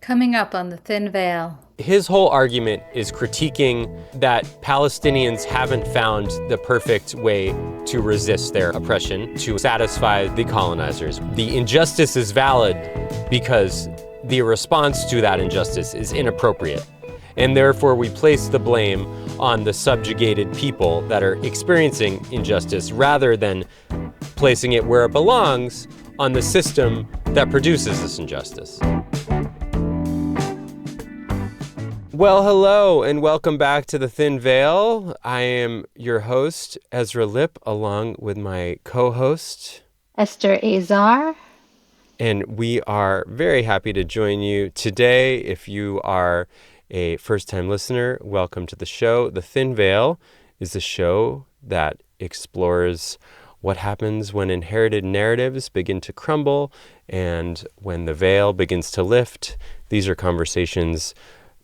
Coming up on The Thin Veil. His whole argument is critiquing that Palestinians haven't found the perfect way to resist their oppression, to satisfy the colonizers. The injustice is valid because the response to that injustice is inappropriate. And therefore we place the blame on the subjugated people that are experiencing injustice rather than placing it where it belongs on the system that produces this injustice. Well, hello, and welcome back to The Thin Veil. I am your host, Ezra Lipp, along with my co-host, Esther Azar. And we are very happy to join you today. If you are a first-time listener, welcome to the show. The Thin Veil is a show that explores what happens when inherited narratives begin to crumble and when the veil begins to lift. These are conversations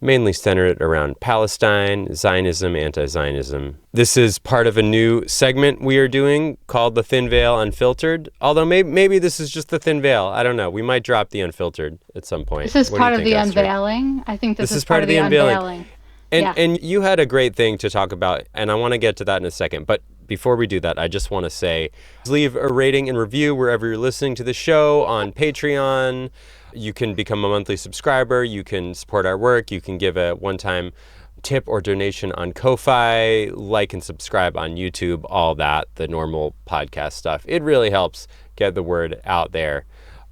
mainly centered around Palestine, Zionism, anti-Zionism. This is part of a new segment we are doing called The Thin Veil Unfiltered. Although maybe this is just The Thin Veil. I don't know. We might drop the Unfiltered at some point. This is part of the Unveiling. I think this is part of the Unveiling. And you had a great thing to talk about, and I want to get to that in a second. But before we do that, I just want to say, leave a rating and review wherever you're listening to the show on Patreon. You can become a monthly subscriber. You can support our work. You can give a one-time tip or donation on Ko-Fi, like and subscribe on YouTube, all that, the normal podcast stuff. It really helps get the word out there.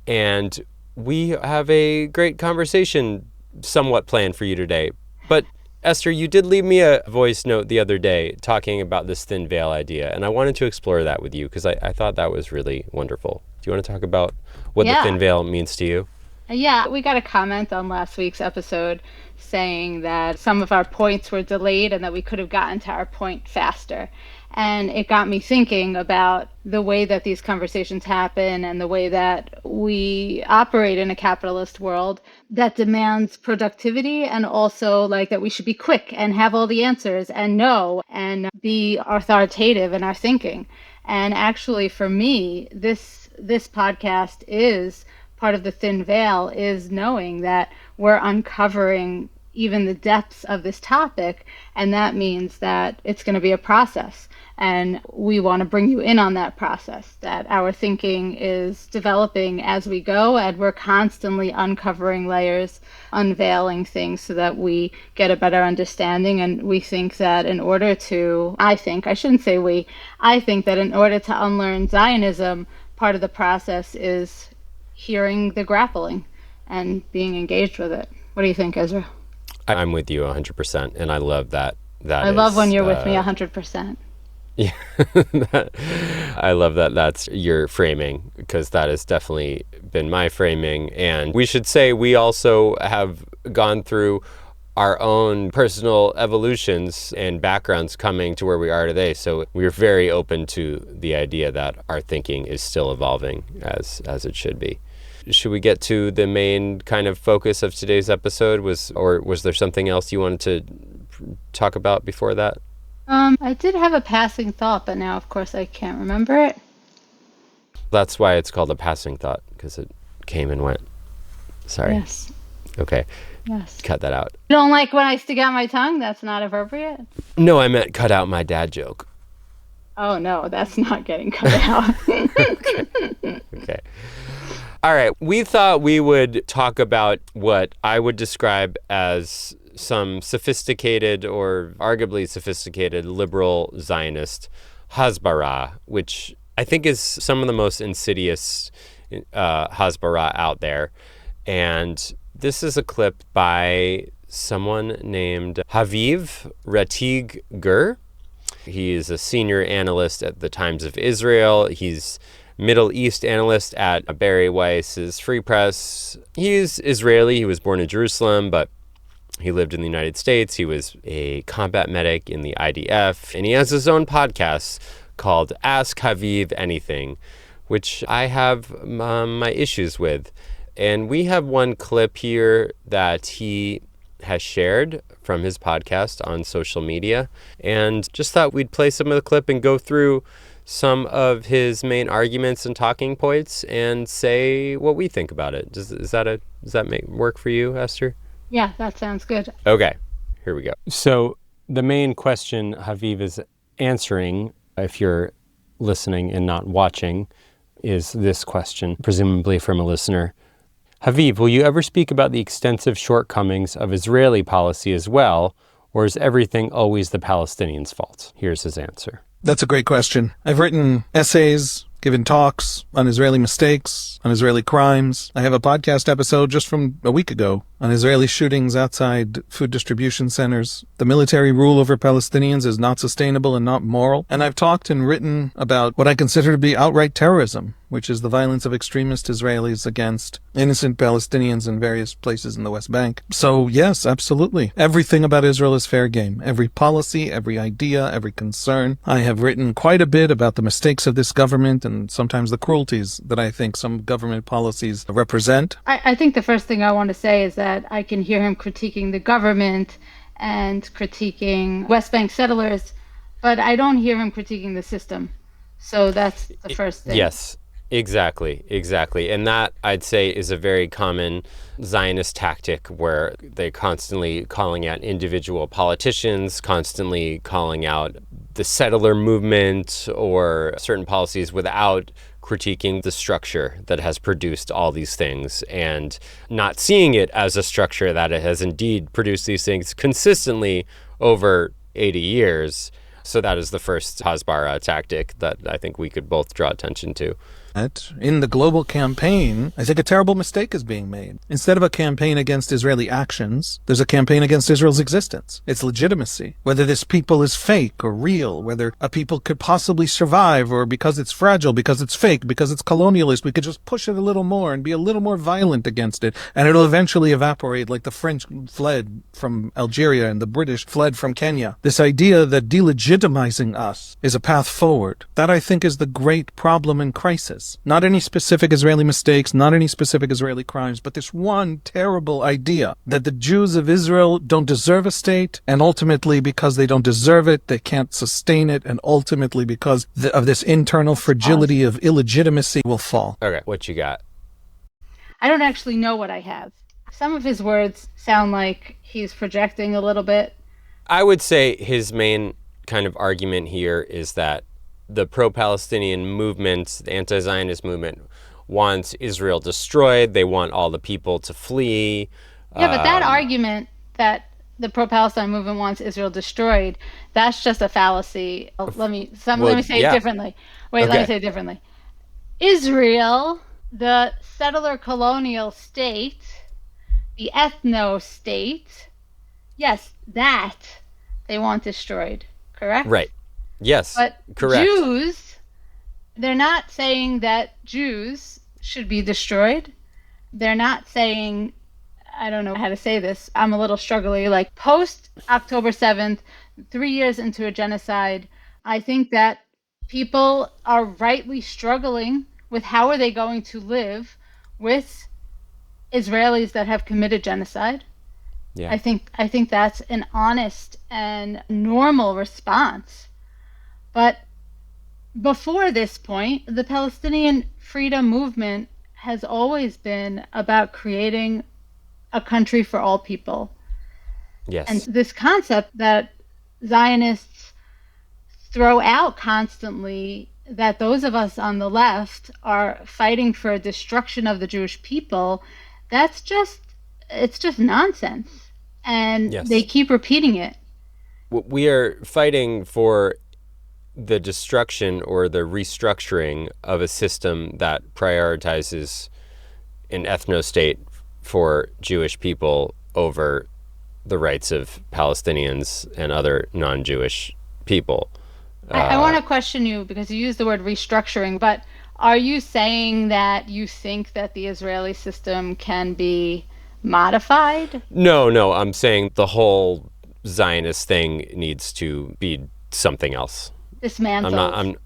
And we have a great conversation somewhat planned for you today. But Esther, you did leave me a voice note the other day talking about this thin veil idea, and I wanted to explore that with you because I thought that was really wonderful. Do you want to talk about what the thin veil means to you? Yeah, we got a comment on last week's episode saying that some of our points were delayed and that we could have gotten to our point faster. And it got me thinking about the way that these conversations happen and the way that we operate in a capitalist world that demands productivity, and also like that we should be quick and have all the answers and know and be authoritative in our thinking. And actually for me, this podcast is part of the thin veil, is knowing that we're uncovering even the depths of this topic, and that means that it's going to be a process. And we want to bring you in on that process, that our thinking is developing as we go, and we're constantly uncovering layers, unveiling things so that we get a better understanding. And we think that in order to, I think that in order to unlearn Zionism, part of the process is hearing the grappling and being engaged with it. What do you think, Ezra? I'm with you 100%, and I love that. I love when you're with me 100%. Yeah, I love that that's your framing, because that has definitely been my framing. And we should say we also have gone through our own personal evolutions and backgrounds coming to where we are today. So we're very open to the idea that our thinking is still evolving as it should be. Should we get to the main kind of focus of today's episode? Was there something else you wanted to talk about before that? I did have a passing thought, but now, of course, I can't remember it. That's why it's called a passing thought, because it came and went. Sorry. Yes. Okay. Yes. Cut that out. You don't like when I stick out my tongue? That's not appropriate? No, I meant cut out my dad joke. Oh, no, that's not getting cut out. Okay. All right. We thought we would talk about what I would describe as some sophisticated or arguably sophisticated liberal Zionist Hasbara, which I think is some of the most insidious Hasbara out there. And this is a clip by someone named Haviv Rettig Gur. He is a senior analyst at the Times of Israel. He's Middle East analyst at Bari Weiss's Free Press. He's Israeli. He was born in Jerusalem, but he lived in the United States. He was a combat medic in the IDF, and he has his own podcast called Ask Haviv Anything, which I have my issues with. And we have one clip here that he has shared from his podcast on social media, and just thought we'd play some of the clip and go through some of his main arguments and talking points and say what we think about it. Does that work for you, Esther? Yeah, that sounds good. Okay, here we go. So the main question Haviv is answering, if you're listening and not watching, is this question, presumably from a listener. Haviv, will you ever speak about the extensive shortcomings of Israeli policy as well, or is everything always the Palestinians' fault? Here's his answer. That's a great question. I've written essays, given talks on Israeli mistakes, on Israeli crimes. I have a podcast episode just from a week ago on Israeli shootings outside food distribution centers. The military rule over Palestinians is not sustainable and not moral. And I've talked and written about what I consider to be outright terrorism, which is the violence of extremist Israelis against innocent Palestinians in various places in the West Bank. So yes, absolutely. Everything about Israel is fair game. Every policy, every idea, every concern. I have written quite a bit about the mistakes of this government and sometimes the cruelties that I think some government policies represent. I think the first thing I want to say is that I can hear him critiquing the government and critiquing West Bank settlers, but I don't hear him critiquing the system. So that's the first thing. Yes. Exactly. And that, I'd say, is a very common Zionist tactic where they're constantly calling out individual politicians, constantly calling out the settler movement or certain policies without critiquing the structure that has produced all these things and not seeing it as a structure that it has indeed produced these things consistently over 80 years. So that is the first Hasbara tactic that I think we could both draw attention to. In the global campaign, I think a terrible mistake is being made. Instead of a campaign against Israeli actions, there's a campaign against Israel's existence, its legitimacy, whether this people is fake or real, whether a people could possibly survive, or because it's fragile, because it's fake, because it's colonialist, we could just push it a little more and be a little more violent against it, and it'll eventually evaporate like the French fled from Algeria and the British fled from Kenya. This idea that delegitimizing us is a path forward, that I think is the great problem and crisis. Not any specific Israeli mistakes, not any specific Israeli crimes, but this one terrible idea that the Jews of Israel don't deserve a state, and ultimately because they don't deserve it, they can't sustain it, and ultimately because of this internal fragility of illegitimacy will fall. Okay, what you got? I don't actually know what I have. Some of his words sound like he's projecting a little bit. I would say his main kind of argument here is that the pro-Palestinian movement, the anti-Zionist movement, wants Israel destroyed. They want all the people to flee. Yeah, but that argument that the pro-Palestine movement wants Israel destroyed, that's just a fallacy. Let me say it differently. Let me say it differently. Israel, the settler colonial state, the ethno-state, yes, that they want destroyed, correct? Right. Yes, but correct. Jews, they're not saying that Jews should be destroyed. They're not saying, I don't know how to say this, I'm a little struggling, like post October 7th, 3 years into a genocide, I think that people are rightly struggling with how are they going to live with Israelis that have committed genocide. Yeah. I think that's an honest and normal response. But before this point, the Palestinian freedom movement has always been about creating a country for all people. Yes. And this concept that Zionists throw out constantly, that those of us on the left are fighting for a destruction of the Jewish people, it's just nonsense. And they keep repeating it. We are fighting for the destruction or the restructuring of a system that prioritizes an ethno-state for Jewish people over the rights of Palestinians and other non-Jewish people. I want to question you because you used the word restructuring, but are you saying that you think that the Israeli system can be modified? No, I'm saying the whole Zionist thing needs to be something else. Dismantled.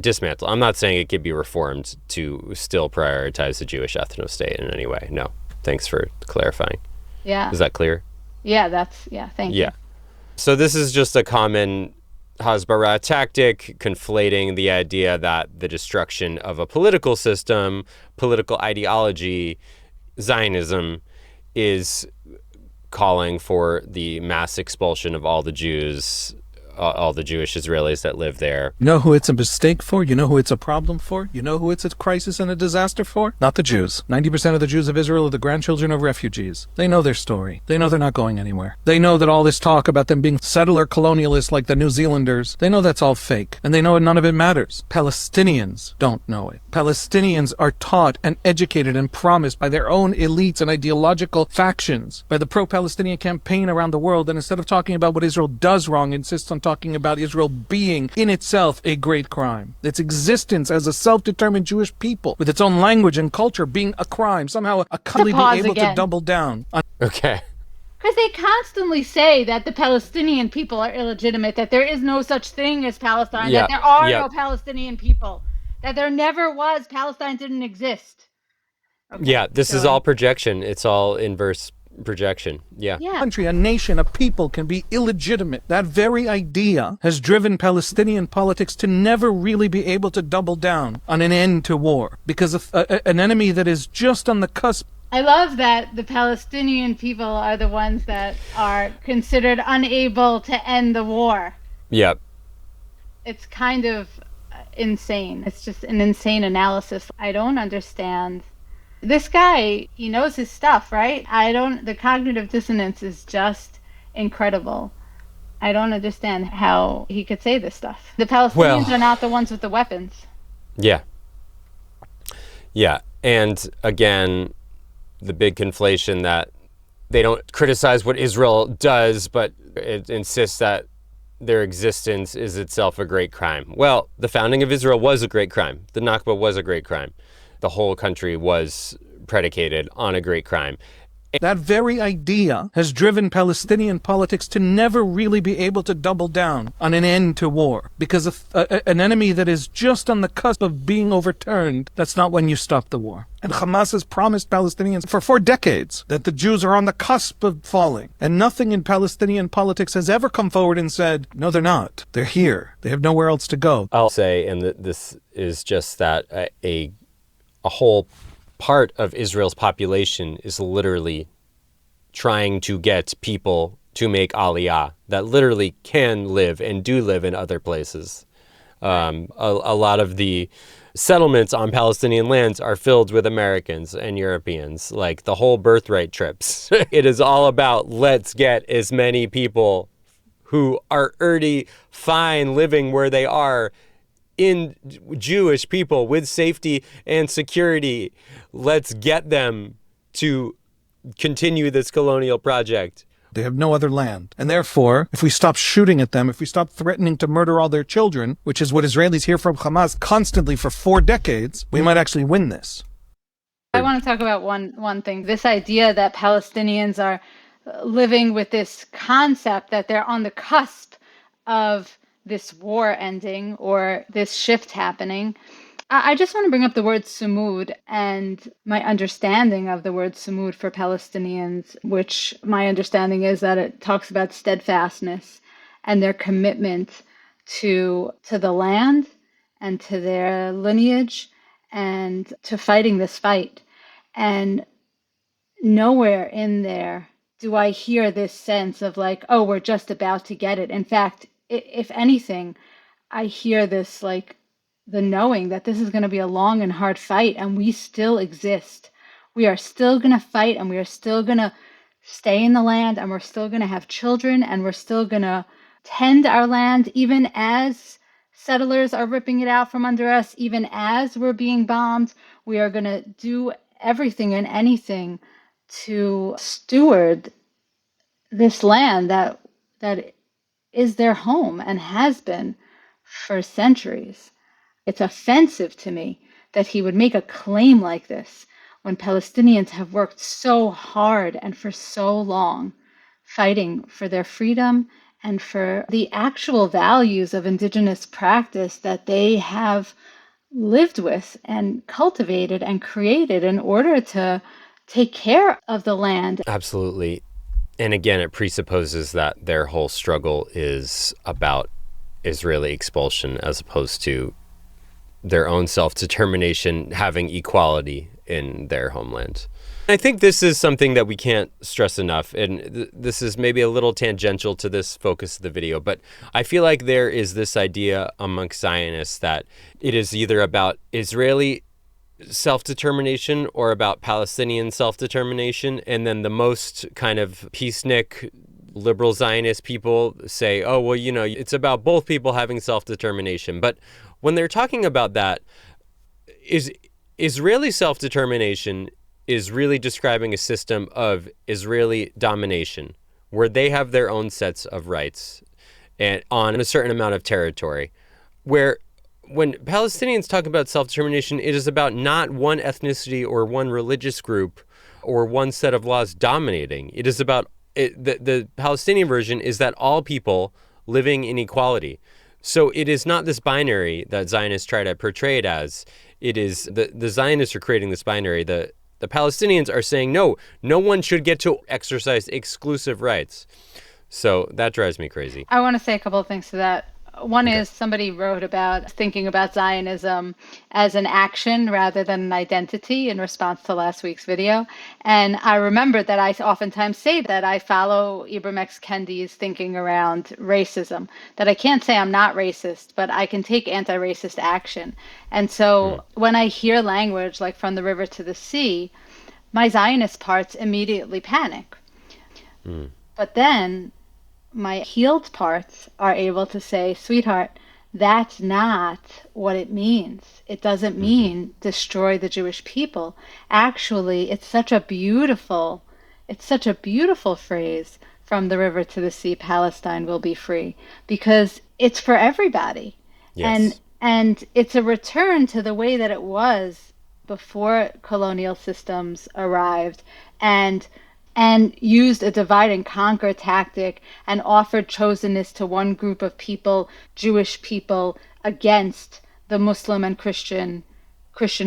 Dismantle. I'm not saying it could be reformed to still prioritize the Jewish ethno-state in any way. No. Thanks for clarifying. Yeah. Is that clear? Yeah, thank you. Yeah. So this is just a common Hasbara tactic, conflating the idea that the destruction of a political system, political ideology, Zionism, is calling for the mass expulsion of all the Jews, all the Jewish Israelis that live there. You know who it's a mistake for? You know who it's a problem for? You know who it's a crisis and a disaster for? Not the Jews. 90% of the Jews of Israel are the grandchildren of refugees. They know their story. They know they're not going anywhere. They know that all this talk about them being settler colonialists like the New Zealanders, they know that's all fake. And they know none of it matters. Palestinians don't know it. Palestinians are taught and educated and promised by their own elites and ideological factions, by the pro-Palestinian campaign around the world, and instead of talking about what Israel does wrong, insists on talking about Israel being in itself a great crime. Its existence as a self-determined Jewish people with its own language and culture being a crime. Somehow a country be able to double down on... Okay. Because they constantly say that the Palestinian people are illegitimate, that there is no such thing as Palestine, that there are no Palestinian people, that there never was, Palestine didn't exist. Okay, yeah, this is all projection. It's all inverse projection. Yeah. A country, a nation, a people can be illegitimate. That very idea has driven Palestinian politics to never really be able to double down on an end to war, because of an enemy that is just on the cusp. I love that the Palestinian people are the ones that are considered unable to end the war. Yep. It's kind of insane. It's just an insane analysis. I don't understand. This guy, he knows his stuff, right? The cognitive dissonance is just incredible. I don't understand how he could say this stuff. The Palestinians are not the ones with the weapons. Yeah. Yeah. And again, the big conflation that they don't criticize what Israel does, but it insists that their existence is itself a great crime. Well, the founding of Israel was a great crime. The Nakba was a great crime. The whole country was predicated on a great crime. That very idea has driven Palestinian politics to never really be able to double down on an end to war, because of an enemy that is just on the cusp of being overturned. That's not when you stop the war. And Hamas has promised Palestinians for 4 decades that the Jews are on the cusp of falling. And nothing in Palestinian politics has ever come forward and said, no, they're not. They're here. They have nowhere else to go. I'll say, and this is just that a whole part of Israel's population is literally trying to get people to make aliyah that literally can live and do live in other places. A lot of the settlements on Palestinian lands are filled with Americans and Europeans, like the whole birthright trips. It is all about let's get as many people who are already fine living where they are in Jewish people with safety and security. Let's get them to continue this colonial project. They have no other land. And therefore, if we stop shooting at them, if we stop threatening to murder all their children, which is what Israelis hear from Hamas constantly for 4 decades, we might actually win this. I want to talk about one thing. This idea that Palestinians are living with this concept that they're on the cusp of this war ending or this shift happening. I just want to bring up the word Sumud and my understanding of the word Sumud for Palestinians, which my understanding is that it talks about steadfastness and their commitment to the land and to their lineage and to fighting this fight. And nowhere in there do I hear this sense of like, oh, we're just about to get it. In fact, if anything, I hear this like the knowing that this is going to be a long and hard fight and we still exist. We are still going to fight and we are still going to stay in the land and we're still going to have children and we're still going to tend our land even as settlers are ripping it out from under us, even as we're being bombed. We are going to do everything and anything to steward this land that is their home and has been for centuries. It's offensive to me that he would make a claim like this when Palestinians have worked so hard and for so long fighting for their freedom and for the actual values of indigenous practice that they have lived with and cultivated and created in order to take care of the land. Absolutely. And again, it presupposes that their whole struggle is about Israeli expulsion as opposed to their own self-determination having equality in their homeland. I think this is something that we can't stress enough, and this is maybe a little tangential to this focus of the video, but I feel like there is this idea amongst Zionists that it is either about Israeli self-determination or about Palestinian self-determination, and then the most kind of peacenik liberal Zionist people say, oh, well, you know, it's about both people having self-determination. But when they're talking about that, is Israeli self-determination is really describing a system of Israeli domination where they have their own sets of rights and on a certain amount of territory, where when Palestinians talk about self-determination, it is about not one ethnicity or one religious group or one set of laws dominating. It is about the Palestinian version is that all people living in equality. So it is not this binary that Zionists try to portray it as. It is the Zionists are creating this binary. The Palestinians are saying, no one should get to exercise exclusive rights. So that drives me crazy. I want to say a couple of things to that. One is somebody wrote about thinking about Zionism as an action rather than an identity in response to last week's video. And I remember that I oftentimes say that I follow Ibram X. Kendi's thinking around racism, that I can't say I'm not racist, but I can take anti-racist action. And so when I hear language like from the river to the sea, my Zionist parts immediately panic. But then my healed parts are able to say, sweetheart, that's not what it means. It doesn't mean destroy the Jewish people. Actually, it's such a beautiful phrase, from the river to the sea, Palestine will be free, because it's for everybody. Yes. And it's a return to the way that it was before colonial systems arrived and used a divide and conquer tactic and offered chosenness to one group of people, Jewish people, against the Muslim and Christian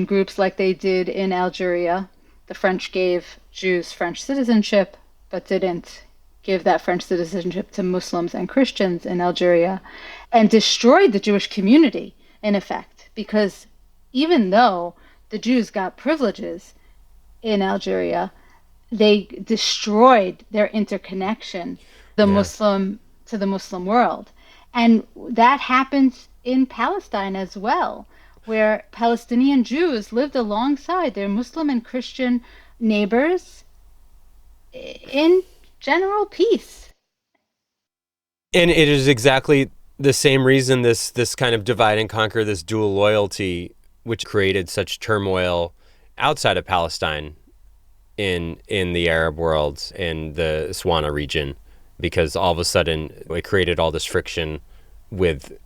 groups like they did in Algeria. The French gave Jews French citizenship, but didn't give that French citizenship to Muslims and Christians in Algeria, and destroyed the Jewish community, in effect, because even though the Jews got privileges in Algeria, they destroyed their interconnection to the Muslim world. And that happens in Palestine as well, where Palestinian Jews lived alongside their Muslim and Christian neighbors in general peace. And it is exactly the same reason this kind of divide and conquer, this dual loyalty, which created such turmoil outside of Palestine in the Arab world, in the Swana region, because all of a sudden it created all this friction with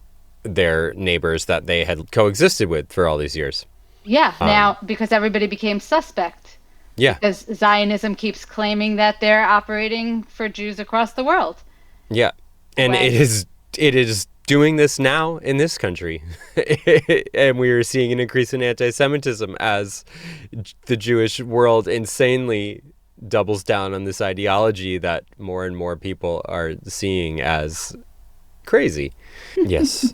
their neighbors that they had coexisted with for all these years. Yeah, now because everybody became suspect. Yeah. Because Zionism keeps claiming that they're operating for Jews across the world. Yeah. And it is doing this now in this country. And we are seeing an increase in anti-Semitism as the Jewish world insanely doubles down on this ideology that more and more people are seeing as crazy. Yes.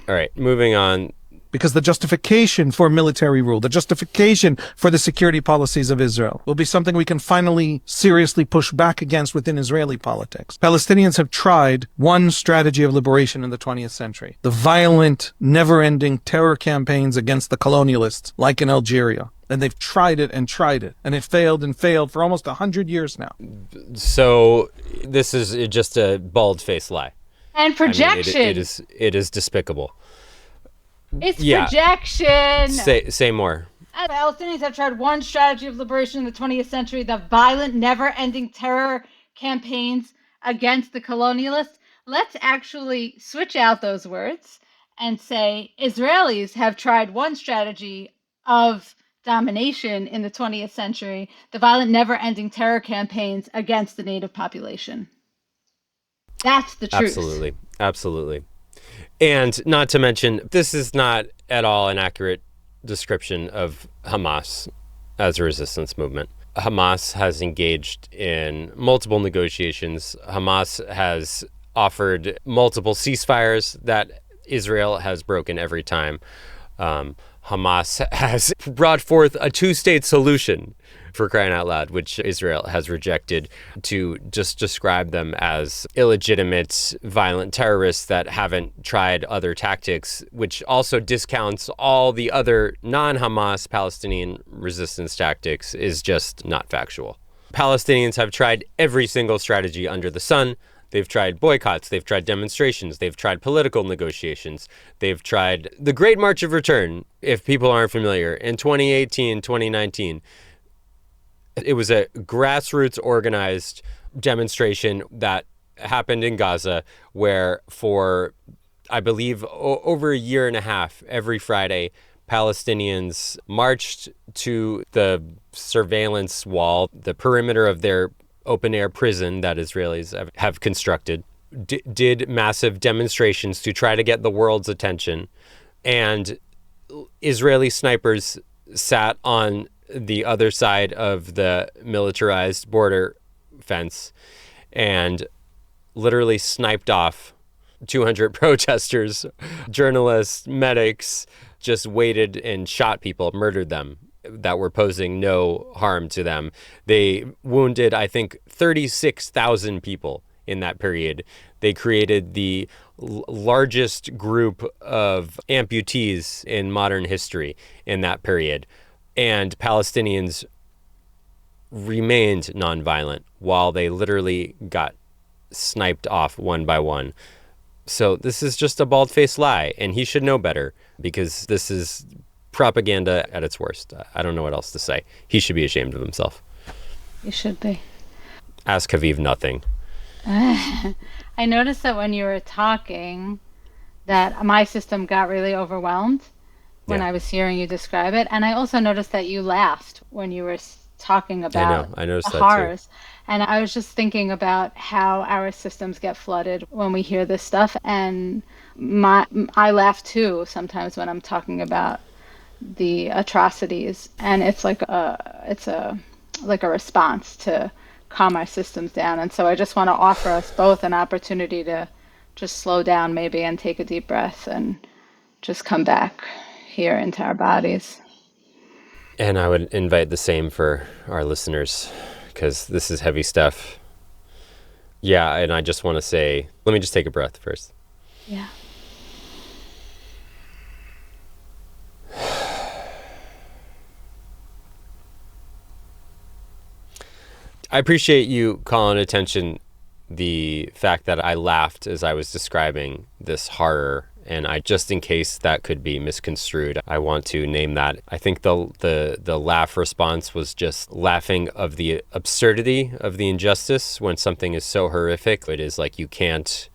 All right, moving on. Because the justification for military rule, the justification for the security policies of Israel will be something we can finally seriously push back against within Israeli politics. Palestinians have tried one strategy of liberation in the 20th century: the violent, never-ending terror campaigns against the colonialists, like in Algeria. And they've tried it, and it failed and failed for almost 100 years now. So this is just a bald-faced lie. And projection. I mean, it is despicable. It's projection. Say more. Palestinians have tried one strategy of liberation in the 20th century: the violent, never-ending terror campaigns against the colonialists. Let's actually switch out those words and say Israelis have tried one strategy of domination in the 20th century: the violent, never-ending terror campaigns against the native population. That's the truth. Absolutely. And not to mention, this is not at all an accurate description of Hamas as a resistance movement. Hamas has engaged in multiple negotiations. Hamas has offered multiple ceasefires that Israel has broken every time. Hamas has brought forth a two-state solution, for crying out loud, which Israel has rejected, to just describe them as illegitimate, violent terrorists that haven't tried other tactics, which also discounts all the other non-Hamas Palestinian resistance tactics, is just not factual. Palestinians have tried every single strategy under the sun. They've tried boycotts, they've tried demonstrations, they've tried political negotiations, they've tried the Great March of Return, if people aren't familiar, in 2018, 2019. It was a grassroots organized demonstration that happened in Gaza where for, I believe, over a year and a half, every Friday, Palestinians marched to the surveillance wall, the perimeter of their open-air prison that Israelis have constructed, did massive demonstrations to try to get the world's attention. And Israeli snipers sat on the other side of the militarized border fence and literally sniped off 200 protesters, journalists, medics, just waited and shot people, murdered them that were posing no harm to them. They wounded, I think, 36,000 people in that period. They created the largest group of amputees in modern history in that period. And Palestinians remained nonviolent while they literally got sniped off one by one. So this is just a bald-faced lie, and he should know better, because this is propaganda at its worst. I don't know what else to say. He should be ashamed of himself. You should be. Ask Haviv nothing. I noticed that when you were talking that my system got really overwhelmed when I was hearing you describe it. And I also noticed that you laughed when you were talking about I noticed the that horrors. too. And I was just thinking about how our systems get flooded when we hear this stuff. And I laugh too sometimes when I'm talking about the atrocities, and it's like a response to calm our systems down. And so I just want to offer us both an opportunity to just slow down maybe and take a deep breath and just come back here into our bodies. And I would invite the same for our listeners, because this is heavy stuff. Yeah, and I just want to say, let me just take a breath first. Yeah. I appreciate you calling attention the fact that I laughed as I was describing this horror, and just in case that could be misconstrued, I want to name that. I think the laugh response was just laughing of the absurdity of the injustice when something is so horrific. It is like you couldn't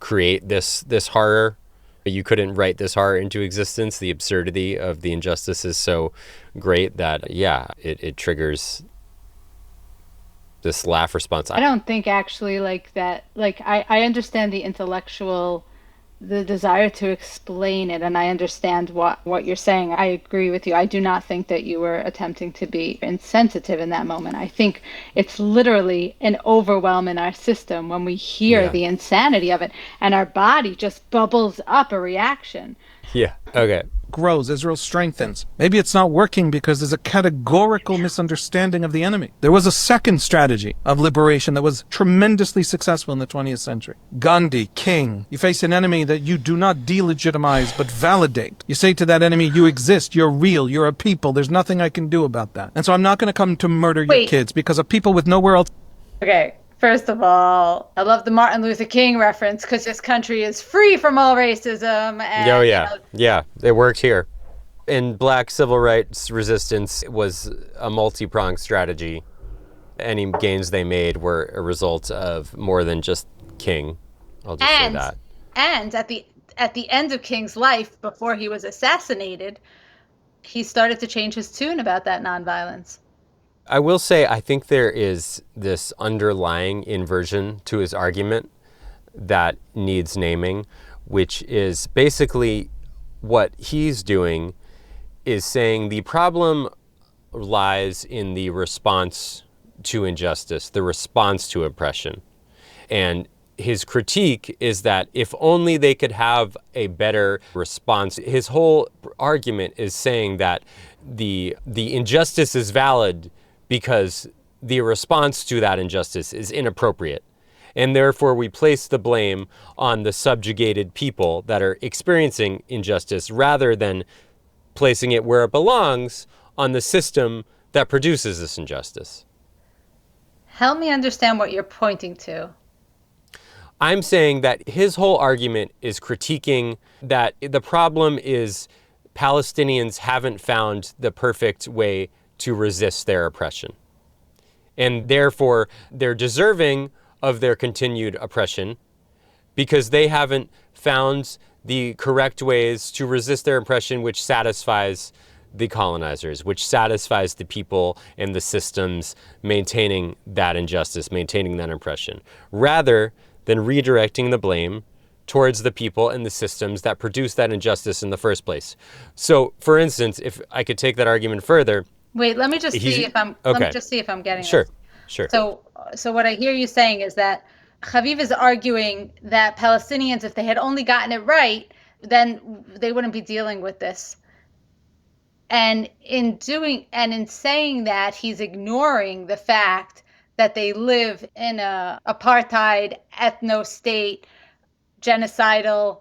create this horror. You couldn't write this horror into existence. The absurdity of the injustice is so great that, it triggers this laugh response. I don't think actually like that, like I understand the intellectual, the desire to explain it, and I understand what you're saying. I agree with you. I do not think that you were attempting to be insensitive in that moment. I think it's literally an overwhelm in our system when we hear the insanity of it, and our body just bubbles up a reaction. Yeah. Okay. Grows, Israel strengthens. Maybe it's not working because there's a categorical misunderstanding of the enemy. There was a second strategy of liberation that was tremendously successful in the 20th century. Gandhi, King. You face an enemy that you do not delegitimize but validate. You say to that enemy, you exist, you're real, you're a people, there's nothing I can do about that. And so I'm not going to come to murder your kids because of people with nowhere else. Okay. First of all, I love the Martin Luther King reference because this country is free from all racism. And, yeah, it worked here. In Black civil rights resistance, it was a multi-pronged strategy. Any gains they made were a result of more than just King. I'll just say that. And at the end of King's life, before he was assassinated, he started to change his tune about that nonviolence. I will say, I think there is this underlying inversion to his argument that needs naming, which is basically what he's doing is saying the problem lies in the response to injustice, the response to oppression. And his critique is that if only they could have a better response. His whole argument is saying that the injustice is valid because the response to that injustice is inappropriate. And therefore, we place the blame on the subjugated people that are experiencing injustice rather than placing it where it belongs on the system that produces this injustice. Help me understand what you're pointing to. I'm saying that his whole argument is critiquing that the problem is Palestinians haven't found the perfect way to resist their oppression. And therefore, they're deserving of their continued oppression because they haven't found the correct ways to resist their oppression, which satisfies the colonizers, which satisfies the people and the systems maintaining that injustice, maintaining that oppression, rather than redirecting the blame towards the people and the systems that produce that injustice in the first place. So, for instance, if I could take that argument further. Wait, let me just see if I'm okay. Let me just see if I'm getting Sure. this. Sure. So what I hear you saying is that Haviv is arguing that Palestinians, if they had only gotten it right, then they wouldn't be dealing with this. And in saying that, he's ignoring the fact that they live in a apartheid, ethno-state, genocidal.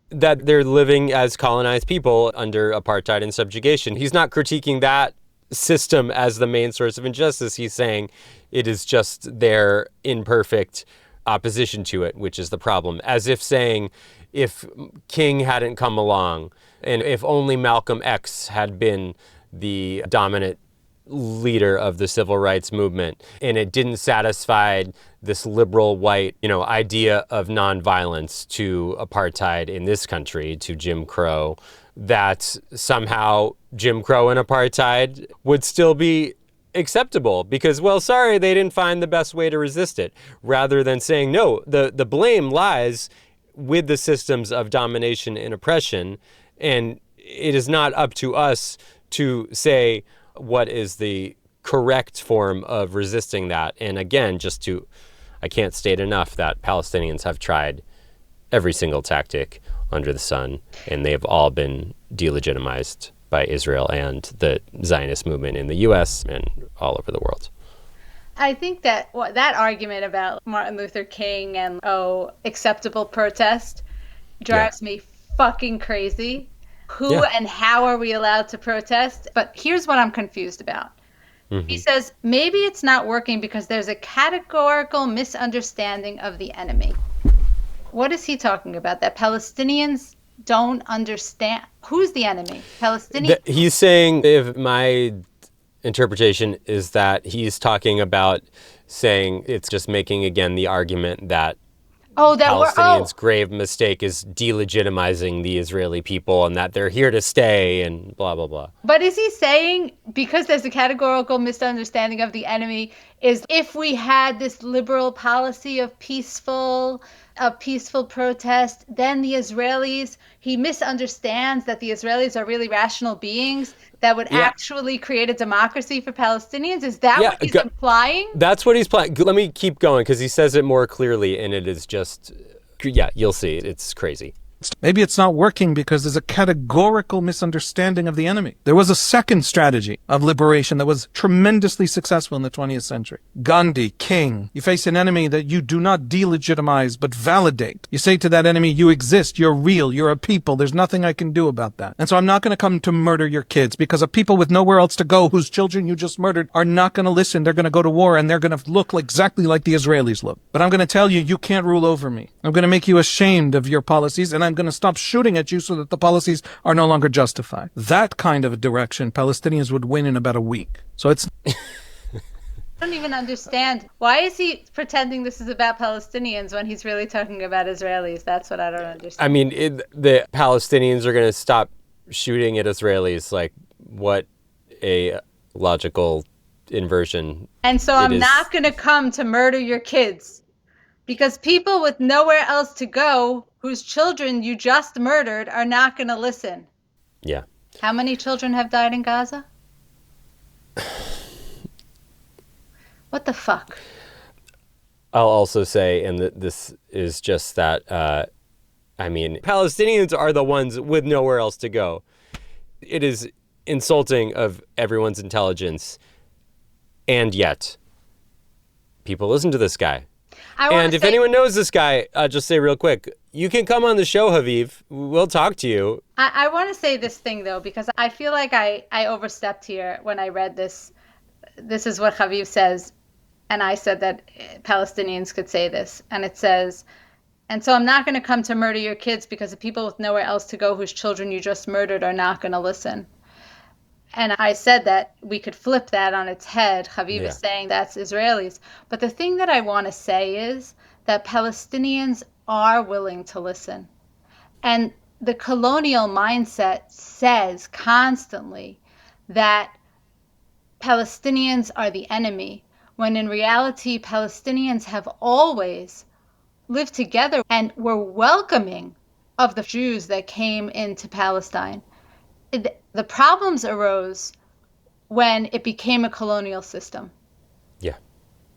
That they're living as colonized people under apartheid and subjugation. He's not critiquing that system as the main source of injustice. He's saying it is just their imperfect opposition to it, which is the problem. As if saying, if King hadn't come along, and if only Malcolm X had been the dominant leader of the civil rights movement, and it didn't satisfy this liberal white, idea of nonviolence to apartheid in this country, to Jim Crow, that somehow Jim Crow and apartheid would still be acceptable because, well, sorry, they didn't find the best way to resist it, rather than saying, no, the blame lies with the systems of domination and oppression, and it is not up to us to say what is the correct form of resisting that. And again, I can't state enough that Palestinians have tried every single tactic under the sun, and they have all been delegitimized by Israel and the Zionist movement in the U.S. and all over the world. I think that that argument about Martin Luther King and acceptable protest drives me fucking crazy. Who and how are we allowed to protest? But here's what I'm confused about. Mm-hmm. He says, maybe it's not working because there's a categorical misunderstanding of the enemy. What is he talking about? That Palestinians don't understand. Who's the enemy? Palestinians? He's saying, if my interpretation is that he's talking about saying it's just making, again, the argument that Palestinians' grave mistake is delegitimizing the Israeli people and that they're here to stay and blah, blah, blah. But is he saying, because there's a categorical misunderstanding of the enemy, is if we had this liberal policy of peaceful protest, then the Israelis, he misunderstands that the Israelis are really rational beings that would actually create a democracy for Palestinians? Is that what he's implying? That's what he's implying. Let me keep going because he says it more clearly, and it is just, you'll see. It's crazy. Maybe it's not working because there's a categorical misunderstanding of the enemy. There was a second strategy of liberation that was tremendously successful in the 20th century. Gandhi, King. You face an enemy that you do not delegitimize, but validate. You say to that enemy, you exist, you're real, you're a people, there's nothing I can do about that. And so I'm not going to come to murder your kids because a people with nowhere else to go whose children you just murdered are not going to listen. They're going to go to war and they're going to look exactly like the Israelis look. But I'm going to tell you, you can't rule over me. I'm going to make you ashamed of your policies, and I'm going to stop shooting at you so that the policies are no longer justified. That kind of a direction, Palestinians would win in about a week. So it's... I don't even understand. Why is he pretending this is about Palestinians when he's really talking about Israelis? That's what I don't understand. I mean, the Palestinians are going to stop shooting at Israelis. Like, what a logical inversion. And so I'm not going to come to murder your kids. Because people with nowhere else to go, whose children you just murdered, are not going to listen. Yeah. How many children have died in Gaza? What the fuck? I'll also say, and this is just that, Palestinians are the ones with nowhere else to go. It is insulting of everyone's intelligence. And yet, people listen to this guy. And if anyone knows this guy, just say real quick, you can come on the show, Haviv. We'll talk to you. I want to say this thing, though, because I feel like I overstepped here when I read this. This is what Haviv says. And I said that Palestinians could say this. And it says, and so I'm not going to come to murder your kids because the people with nowhere else to go whose children you just murdered are not going to listen. And I said that we could flip that on its head. Haviv is saying that's Israelis. But the thing that I want to say is that Palestinians are willing to listen. And the colonial mindset says constantly that Palestinians are the enemy, when in reality, Palestinians have always lived together and were welcoming of the Jews that came into Palestine. The problems arose when it became a colonial system. Yeah.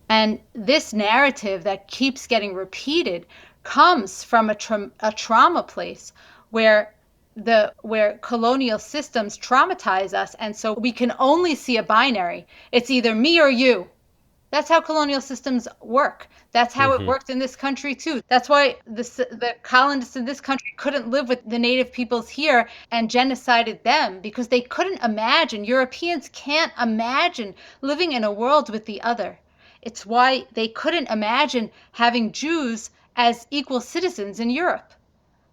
And this narrative that keeps getting repeated comes from a trauma place where colonial systems traumatize us, and so we can only see a binary. It's either me or you. That's how colonial systems work. That's how it worked in this country too. That's why the colonists in this country couldn't live with the native peoples here and genocided them, because they couldn't imagine. Europeans can't imagine living in a world with the other. It's why they couldn't imagine having Jews as equal citizens in Europe.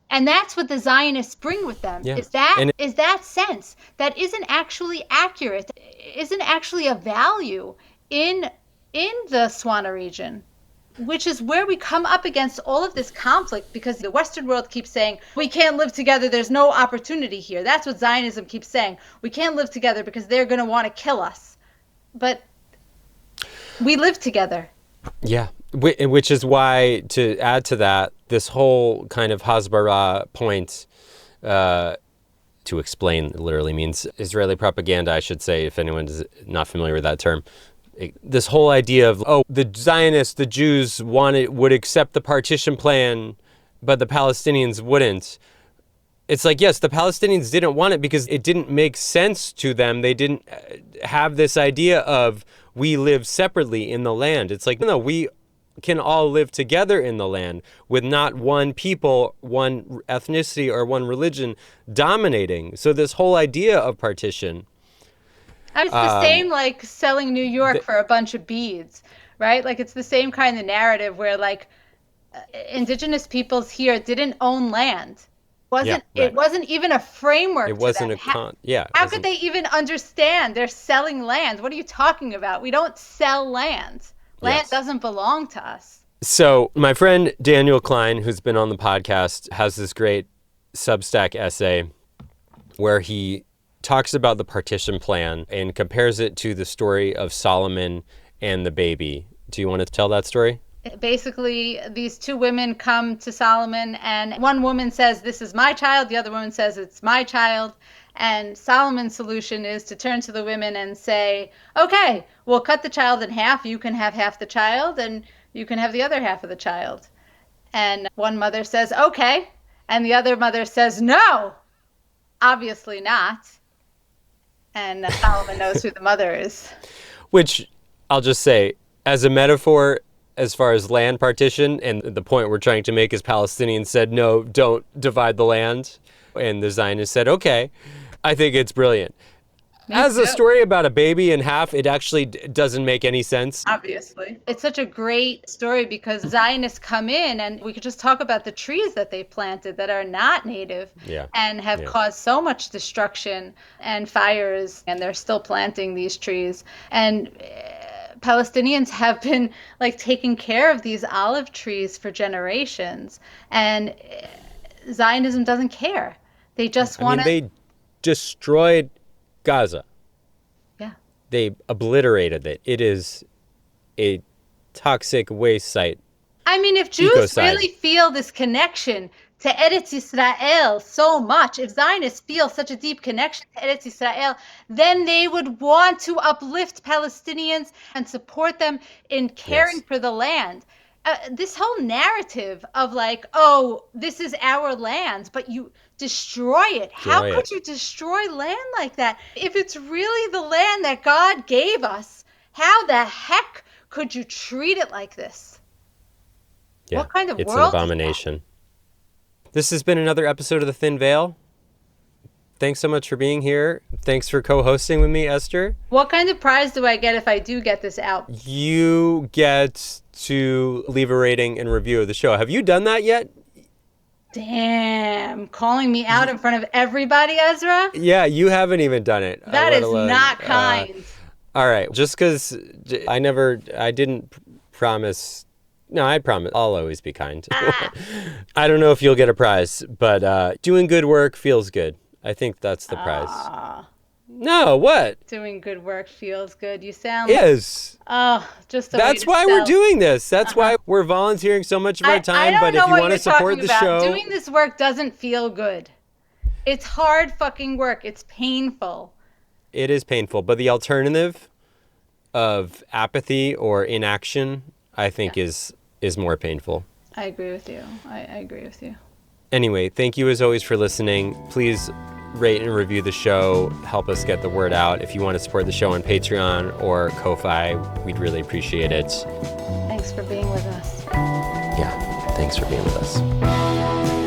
And that's what the Zionists bring with them, is that sense that isn't actually accurate, isn't actually a value in the Swana region, which is where we come up against all of this conflict, because the Western world keeps saying, we can't live together, there's no opportunity here. That's what Zionism keeps saying. We can't live together because they're going to want to kill us. But we live together. Yeah. Which is why, to add to that, this whole kind of Hasbara point, to explain literally means Israeli propaganda, I should say, if anyone is not familiar with that term. This whole idea of, the Zionists, the Jews would accept the partition plan, but the Palestinians wouldn't. It's like, yes, the Palestinians didn't want it because it didn't make sense to them. They didn't have this idea of we live separately in the land. It's like, no, we can all live together in the land with not one people, one ethnicity, or one religion dominating. So this whole idea of partition... It's the same like selling New York for a bunch of beads, right? Like it's the same kind of narrative where like indigenous peoples here didn't own land. It wasn't even a framework. It wasn't How could they even understand they're selling land? What are you talking about? We don't sell land. Land doesn't belong to us. So my friend Daniel Klein, who's been on the podcast, has this great Substack essay where he talks about the partition plan and compares it to the story of Solomon and the baby. Do you want to tell that story? Basically, these two women come to Solomon, and one woman says, this is my child. The other woman says, it's my child. And Solomon's solution is to turn to the women and say, okay, we'll cut the child in half. You can have half the child, and you can have the other half of the child. And one mother says, okay. And the other mother says, no, obviously not. And Solomon knows who the mother is. Which, I'll just say, as a metaphor, as far as land partition, and the point we're trying to make is Palestinians said, no, don't divide the land. And the Zionists said, okay. I think it's brilliant. As a story about a baby in half, it actually doesn't make any sense. Obviously. It's such a great story because Zionists come in, and we could just talk about the trees that they planted that are not native and have caused so much destruction and fires, and they're still planting these trees. And Palestinians have been like taking care of these olive trees for generations, and Zionism doesn't care. They just want to... They destroyed Gaza. Yeah. They obliterated it. It is a toxic waste site. I mean, if Jews really feel this connection to Eretz Yisrael so much, if Zionists feel such a deep connection to Eretz Yisrael, then they would want to uplift Palestinians and support them in caring for the land. this whole narrative of like, oh, this is our land, but you destroy it. How could you destroy land like that? If it's really the land that God gave us, how the heck could you treat it like this? Yeah, what kind of it's world an abomination. This has been another episode of The Thin Veil. Thanks so much for being here. Thanks for co-hosting with me, Esther. What kind of prize do I get if I do get this out? You get to leave a rating and review of the show. Have you done that yet? Damn, calling me out in front of everybody, Ezra? Yeah, you haven't even done it. That is not kind. All right, just because I didn't promise. No, I promise. I'll always be kind. I don't know if you'll get a prize, but doing good work feels good. I think that's the prize. No, what? Doing good work feels good. You sound yes. Just that's why we're doing this. That's why we're volunteering so much of our time. But if you want to support the show, doing this work doesn't feel good. It's hard fucking work. It's painful. It is painful, but the alternative of apathy or inaction, I think, is more painful. I agree with you. I agree with you. Anyway, thank you as always for listening. Please rate and review the show. Help us get the word out. If you want to support the show on Patreon or Ko-Fi, we'd really appreciate it. Thanks for being with us. Yeah, thanks for being with us.